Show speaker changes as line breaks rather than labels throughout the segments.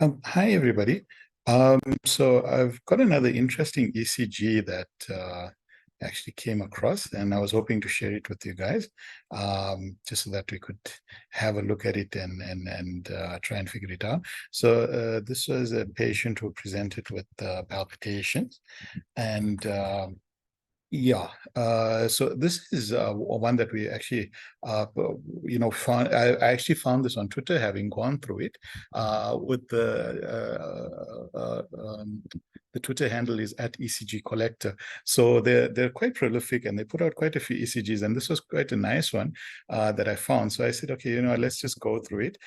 Hi, everybody. So I've got another interesting ECG that actually came across, and I was hoping to share it with you guys, just so that we could have a look at it and try and figure it out. So this was a patient who presented with palpitations, and yeah, so this is one that we actually, found. I actually found this on Twitter, having gone through it. With the Twitter handle is at ECG Collector. So they're quite prolific, and they put out quite a few ECGs, and this was quite a nice one that I found. So I said, okay, let's just go through it,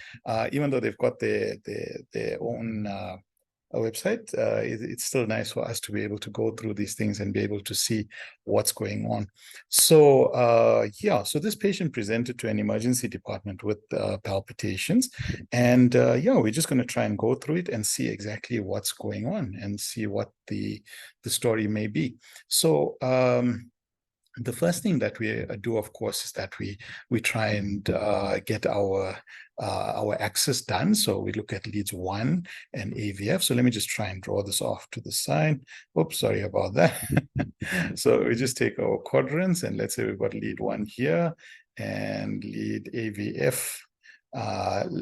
even though they've got their own. A website, it's still nice for us to be able to go through these things and be able to see what's going on. So yeah, so this patient presented to an emergency department with palpitations, and yeah, we're just going to try and go through it and see exactly what's going on and see what the story may be. So the first thing that we do, of course, is that we try and get our access done. So we look at leads 1 and AVF. So let me just try and draw this off to the side. Oops, sorry about that. So we just take our quadrants, and let's say we've got lead 1 here and lead AVF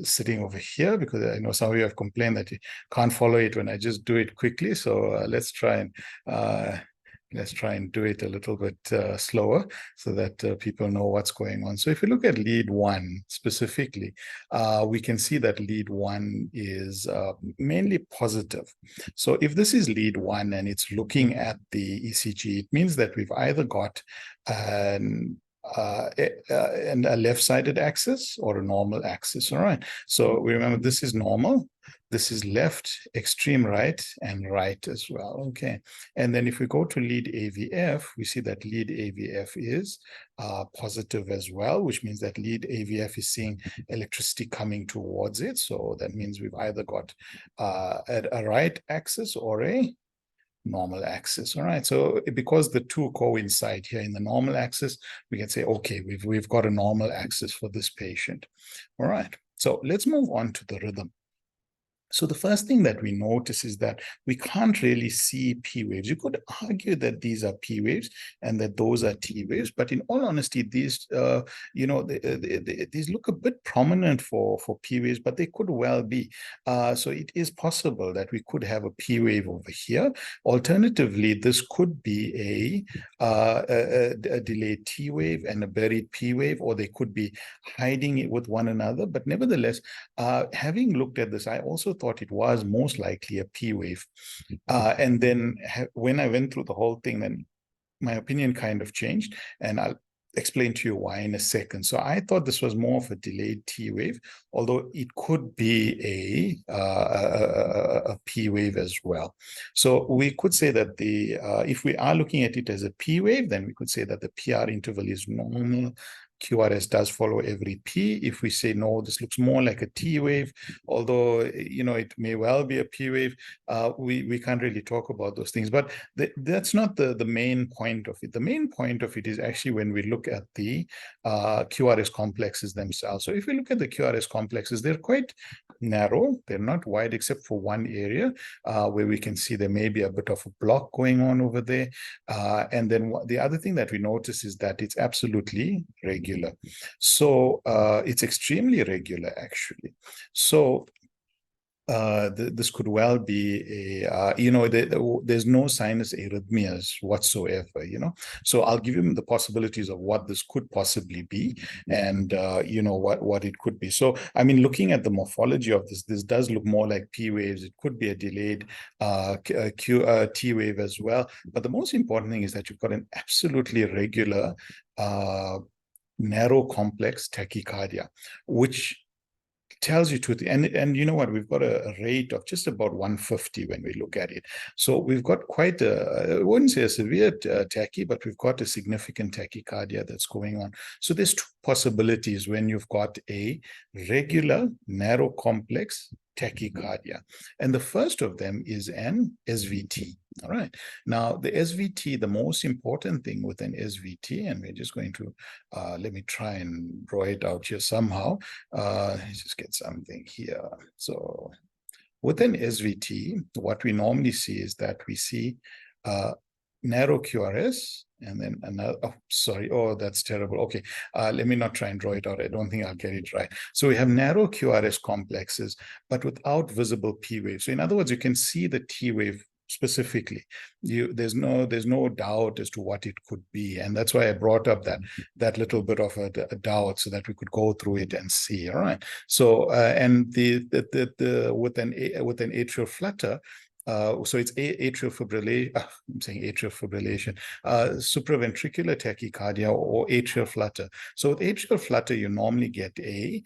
sitting over here, because I know some of you have complained that you can't follow it when I just do it quickly. So let's try and do it a little bit slower, so that people know what's going on. So if you look at lead 1 specifically, we can see that lead 1 is mainly positive. So if this is lead 1 and it's looking at the ECG, it means that we've either got a left-sided axis or a normal axis. All right. So we remember this is normal. This is left, extreme right, and right as well. Okay. And then if we go to lead AVF, we see that lead AVF is positive as well, which means that lead AVF is seeing electricity coming towards it. So that means we've either got a right axis or a normal axis. All right. So because the two coincide here in the normal axis, we can say, okay, we've got a normal axis for this patient. All right. So let's move on to the rhythm. So the first thing that we notice is that we can't really see P waves. You could argue that these are P waves and that those are T waves, but in all honesty, these these look a bit prominent for P waves, but they could well be. So it is possible that we could have a P wave over here. Alternatively, this could be a delayed T wave and a buried P wave, or they could be hiding it with one another. But nevertheless, having looked at this, I also thought it was most likely a P wave. And then when I went through the whole thing, then my opinion kind of changed, and I'll explain to you why in a second. So I thought this was more of a delayed T wave, although it could be a P wave as well. So we could say that if we are looking at it as a P wave, then we could say that the PR interval is normal. QRS does follow every P. If we say, no, this looks more like a T wave, although, it may well be a P wave, we can't really talk about those things. But that's not the main point of it. The main point of it is actually when we look at the QRS complexes themselves. So if we look at the QRS complexes, they're quite narrow. They're not wide except for one area where we can see there may be a bit of a block going on over there. And then the other thing that we notice is that it's absolutely regular. So it's extremely regular, actually. So this could well be there's no sinus arrhythmias whatsoever, So I'll give you the possibilities of what this could possibly be, and what it could be. So I mean, looking at the morphology of this does look more like P waves. It could be a delayed T wave as well. But the most important thing is that you've got an absolutely regular narrow complex tachycardia, which tells you and you know what, we've got a rate of just about 150 when we look at it. So we've got quite I wouldn't say a severe tachy, but we've got a significant tachycardia that's going on. So there's two possibilities when you've got a regular narrow complex tachycardia, and the first of them is an SVT. All right. Now, the SVT, the most important thing with an SVT, and we're just going to, let me try and draw it out here somehow. Let's just get something here. So With an SVT, what we normally see is that we see narrow QRS, and then another, oh, sorry, oh, that's terrible. Okay, let me not try and draw it out. I don't think I'll get it right. So we have narrow QRS complexes, but without visible P wave. So in other words, you can see the T wave specifically. There's no doubt as to what it could be, and that's why I brought up that little bit of a doubt so that we could go through it and see. All right. So and with an atrial flutter. So it's atrial fibrillation. I'm saying atrial fibrillation, supraventricular tachycardia, or atrial flutter. So with atrial flutter, you normally get a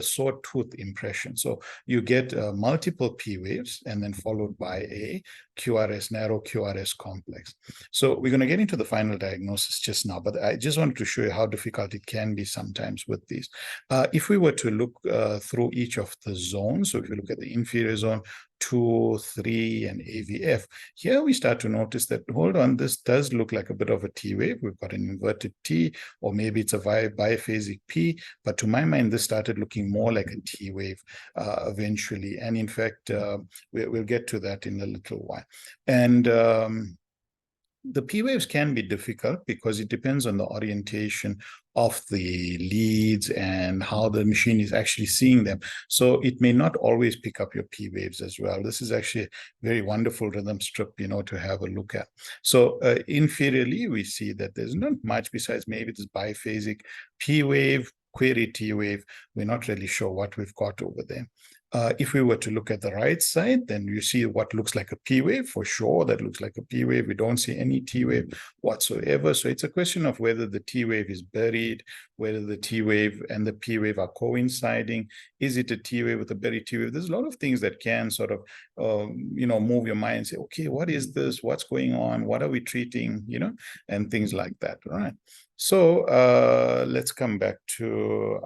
sawtooth impression. So you get multiple P waves and then followed by a QRS, narrow QRS complex. So we're going to get into the final diagnosis just now, but I just wanted to show you how difficult it can be sometimes with these. If we were to look through each of the zones, so if you look at the inferior zone, 2, 3, and AVF, here we start to notice that, hold on, this does look like a bit of a T wave. We've got an inverted T, or maybe it's a biphasic P, but to my mind, this started looking more like a T wave eventually. And in fact, we'll get to that in a little while. And the P waves can be difficult because it depends on the orientation of the leads and how the machine is actually seeing them. So it may not always pick up your P waves as well. This is actually a very wonderful rhythm strip, to have a look at. So inferiorly, we see that there's not much besides maybe this biphasic P wave, query T wave. We're not really sure what we've got over there. If we were to look at the right side, then you see what looks like a P wave. For sure, that looks like a P wave. We don't see any T wave whatsoever. So it's a question of whether the T wave is buried, whether the T wave and the P wave are coinciding. Is it a T wave with a buried T wave? There's a lot of things that can sort of, move your mind and say, okay, what is this? What's going on? What are we treating? And things like that. All right. So let's come back to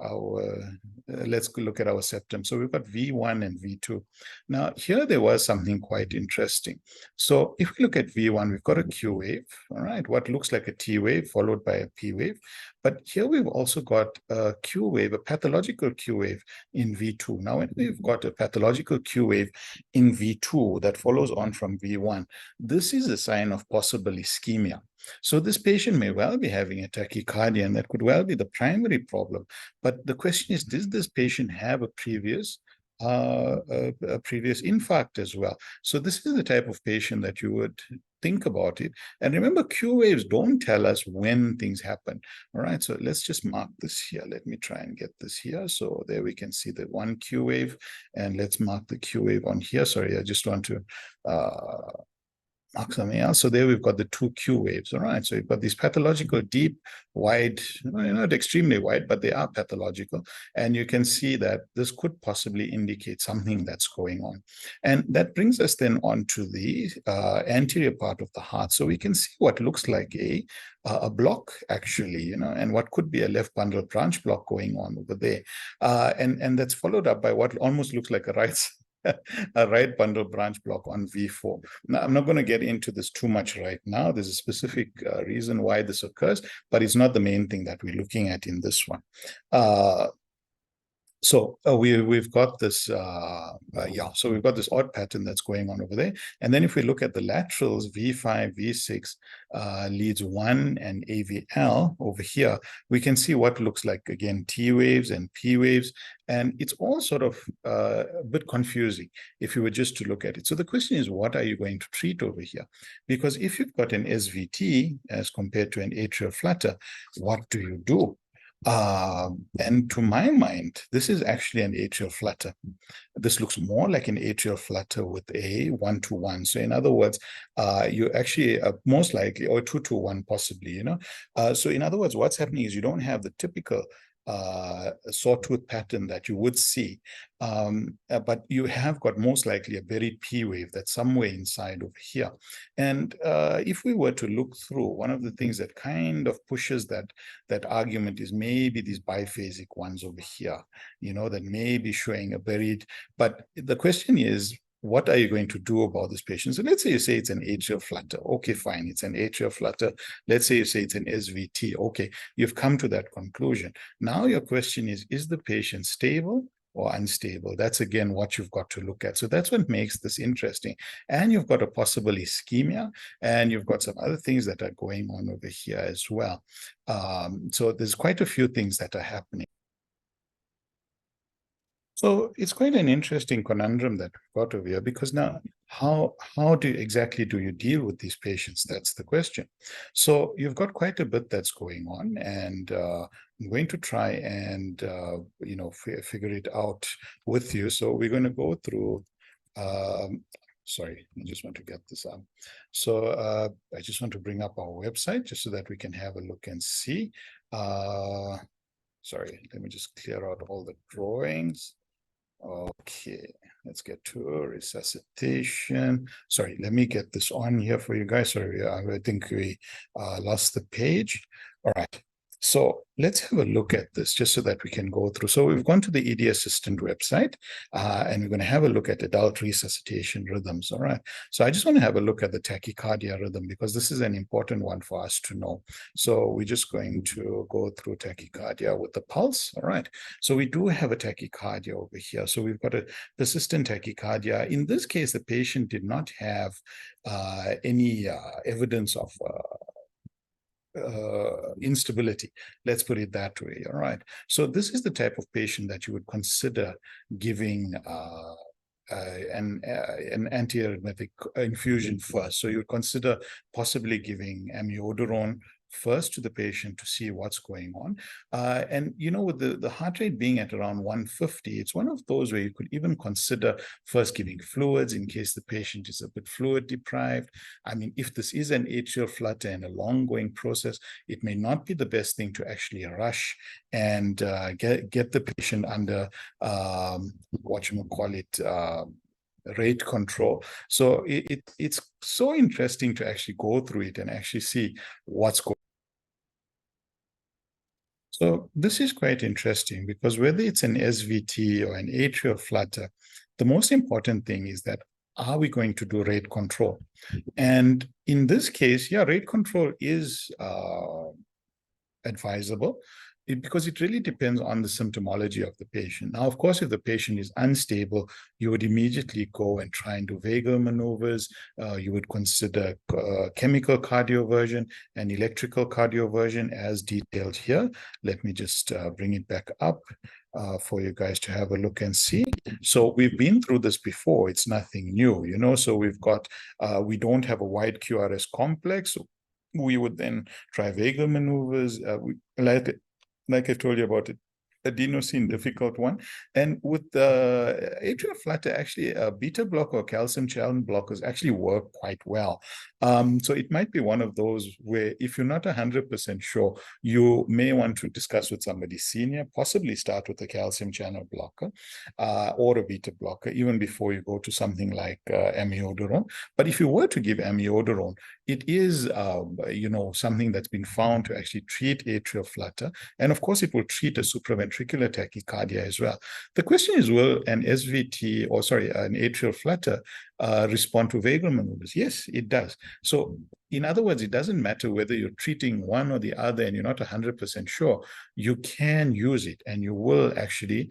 let's look at our septum. So we've got V1 and V2. Now here there was something quite interesting. So if we look at V1, we've got a Q wave, all right, what looks like a T wave followed by a P wave. But here we've also got a Q wave, a pathological Q wave in V2. Now when we've got a pathological Q wave in V2 that follows on from V1, this is a sign of possible ischemia. So this patient may well be having a tachycardia, and that could well be the primary problem. But the question is, does this patient have a previous infarct as well? So this is the type of patient that you would think about it. And remember, Q waves don't tell us when things happen. All right, so let's just mark this here. Let me try and get this here. So there we can see the one Q wave, and let's mark the Q wave on here. Sorry, I just want to mark something else. So there we've got the two Q waves. All right. So you've got these pathological, deep, wide, not extremely wide, but they are pathological. And you can see that this could possibly indicate something that's going on. And that brings us then on to the anterior part of the heart. So we can see what looks like a block, actually, and what could be a left bundle branch block going on over there. And that's followed up by what almost looks like a right bundle branch block on V4. Now, I'm not going to get into this too much right now. There's a specific reason why this occurs, but it's not the main thing that we're looking at in this one. So we've got this, so we've got this odd pattern that's going on over there. And then if we look at the laterals, V5, V6, leads 1 and AVL over here, we can see what looks like, again, T waves and P waves. And it's all sort of a bit confusing if you were just to look at it. So the question is, what are you going to treat over here? Because if you've got an SVT as compared to an atrial flutter, what do you do? And to my mind, this is actually an atrial flutter. This looks more like an atrial flutter with a 1-to-1. So in other words, you actually most likely, or 2-to-1 possibly, So in other words, what's happening is you don't have the typical sawtooth pattern that you would see, but you have got most likely a buried P wave that's somewhere inside over here. And if we were to look through, one of the things that kind of pushes that argument is maybe these biphasic ones over here, that may be showing a buried. But the question is, what are you going to do about this patient? So let's say you say it's an atrial flutter. Okay, fine, it's an atrial flutter. Let's say you say it's an SVT. Okay, you've come to that conclusion. Now your question is the patient stable or unstable. That's again what you've got to look at. So that's what makes this interesting. And you've got a possible ischemia, and you've got some other things that are going on over here as well. So there's quite a few things that are happening. So it's quite an interesting conundrum that we've got over here, because now how exactly do you deal with these patients? That's the question. So you've got quite a bit that's going on, and I'm going to try and figure it out with you. So we're going to go through. Sorry, I just want to get this up. So I just want to bring up our website just so that we can have a look and see. Sorry, let me just clear out all the drawings. Okay, let's get to resuscitation. Sorry, let me get this on here for you guys. Sorry, I think we lost the page. All right. So let's have a look at this just so that we can go through. So we've gone to the ED Assistant website, and we're going to have a look at adult resuscitation rhythms. All right. So I just want to have a look at the tachycardia rhythm, because this is an important one for us to know. So we're just going to go through tachycardia with the pulse. All right. So we do have a tachycardia over here. So we've got a persistent tachycardia. In this case, the patient did not have any evidence of instability. Let's put it that way. All right. So this is the type of patient that you would consider giving an antiarrhythmic infusion first. So you would consider possibly giving amiodarone first to the patient to see what's going on. And, with the heart rate being at around 150, it's one of those where you could even consider first giving fluids in case the patient is a bit fluid deprived. I mean, if this is an atrial flutter and a long-going process, it may not be the best thing to actually rush and get the patient under, rate control. So it's so interesting to actually go through it and actually see what's going on. So this is quite interesting, because whether it's an SVT or an atrial flutter, the most important thing is that, are we going to do rate control? And in this case, yeah, rate control is advisable, because it really depends on the symptomology of the patient. Now, of course, if the patient is unstable, you would immediately go and try and do vagal maneuvers. You would consider chemical cardioversion and electrical cardioversion as detailed here. Let me just bring it back up for you guys to have a look and see. So we've been through this before. It's nothing new, So we've got, we don't have a wide QRS complex. We would then try vagal maneuvers, like I told you about it, adenosine, difficult one. And with the atrial flutter, actually, a beta blocker or calcium channel blockers actually work quite well. So it might be one of those where, if you're not 100% sure, you may want to discuss with somebody senior, possibly start with a calcium channel blocker or a beta blocker, even before you go to something like amiodarone. But if you were to give amiodarone, it is, something that's been found to actually treat atrial flutter. And of course, it will treat a supraventricular tachycardia as well. The question is, will an SVT, an atrial flutter respond to vagal maneuvers? Yes, it does. So in other words, it doesn't matter whether you're treating one or the other and you're not 100% sure, you can use it, and you will actually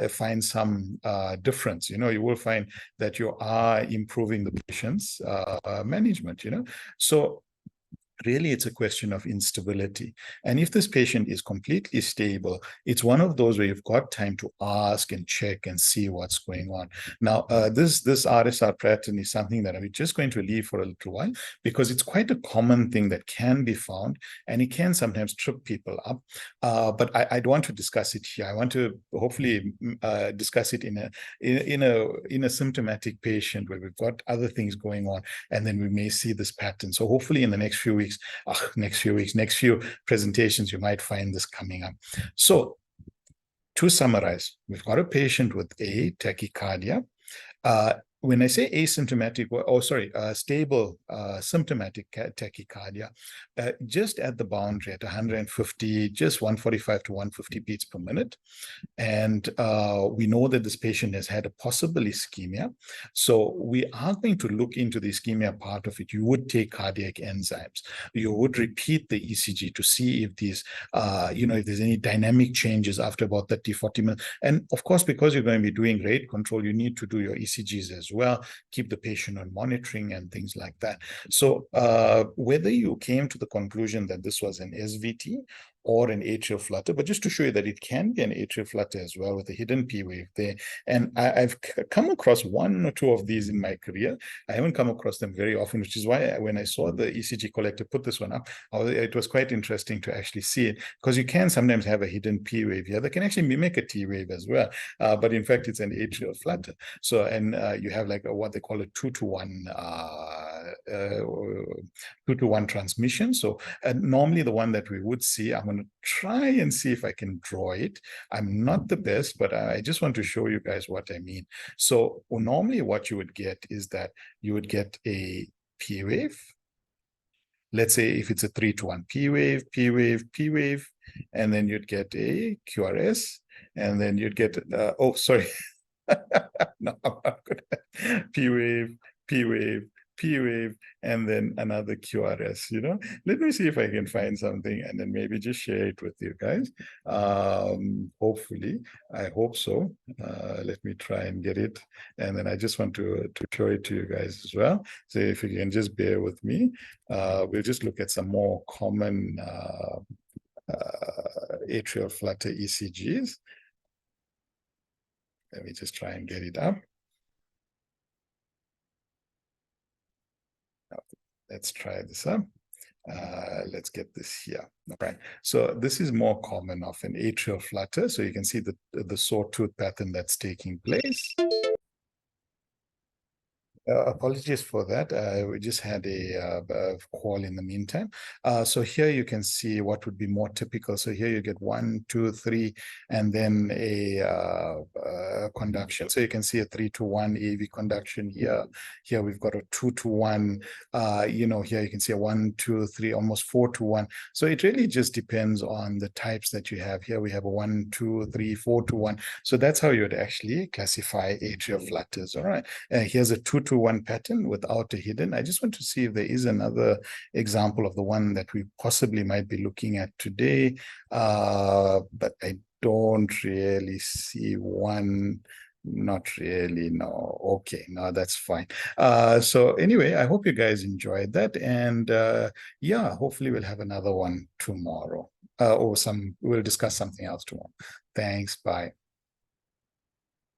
find some difference. You will find that you are improving the patient's management, So really, it's a question of instability. And if this patient is completely stable, it's one of those where you've got time to ask and check and see what's going on. Now, this RSR pattern is something that I'm just going to leave for a little while, because it's quite a common thing that can be found, and it can sometimes trip people up. But I don't want to discuss it here. I want to hopefully discuss it in a symptomatic patient where we've got other things going on, and then we may see this pattern. So hopefully in the next few weeks, next few presentations, you might find this coming up. So to summarize, we've got a patient with a tachycardia. when I say asymptomatic, stable symptomatic tachycardia, just at the boundary at 150, just 145 to 150 beats per minute. And we know that this patient has had a possible ischemia. So we are going to look into the ischemia part of it. You would take cardiac enzymes. You would repeat the ECG to see if these, if there's any dynamic changes after about 30, 40 minutes. And of course, because you're going to be doing rate control, you need to do your ECGs as well, keep the patient on monitoring and things like that. So whether you came to the conclusion that this was an SVT or an atrial flutter, but just to show you that it can be an atrial flutter as well with a hidden P wave there. And I've come across one or two of these in my career. I haven't come across them very often, which is why when I saw the ECG collector put this one up, it was quite interesting to actually see it, because you can sometimes have a hidden P wave here that can actually mimic a T wave as well. But in fact, it's an atrial flutter. So, and you have like what they call a 2-to-1 2-to-1 transmission. So normally the one that we would see, I'm going to try and see if I can draw it. I'm not the best, but I just want to show you guys what I mean. So normally what you would get is that you would get a P wave. Let's say if it's a 3-to-1 P wave, P wave, P wave, and then you'd get a QRS, and then you'd get, no, I'm not good. P wave, P wave, P wave, and then another QRS, Let me see if I can find something and then maybe just share it with you guys. Hopefully, I hope so. Let me try and get it. And then I just want to show it to you guys as well. So if you can just bear with me, we'll just look at some more common atrial flutter ECGs. Let me just try and get it up. Let's try this up. Let's get this here. Okay, so this is more common of an atrial flutter. So you can see the sawtooth pattern that's taking place. Apologies for that. We just had a call in the meantime. So here you can see what would be more typical. So here you get 1, 2, 3, and then a conduction. So you can see a 3-to-1 AV conduction here. Here we've got a 2-to-1. Here you can see a 1, 2, 3, almost 4-to-1. So it really just depends on the types that you have. Here we have a 1, 2, 3, 4-to-1. So that's how you would actually classify atrial flutters. All right. Here's a 2-to-1 pattern without a hidden. I just want to see if there is another example of the one that we possibly might be looking at today, but I don't really see one. Not really, no. Okay, no, that's fine. So anyway, I hope you guys enjoyed that, and yeah, hopefully we'll have another one tomorrow, or we'll discuss something else tomorrow. Thanks, bye.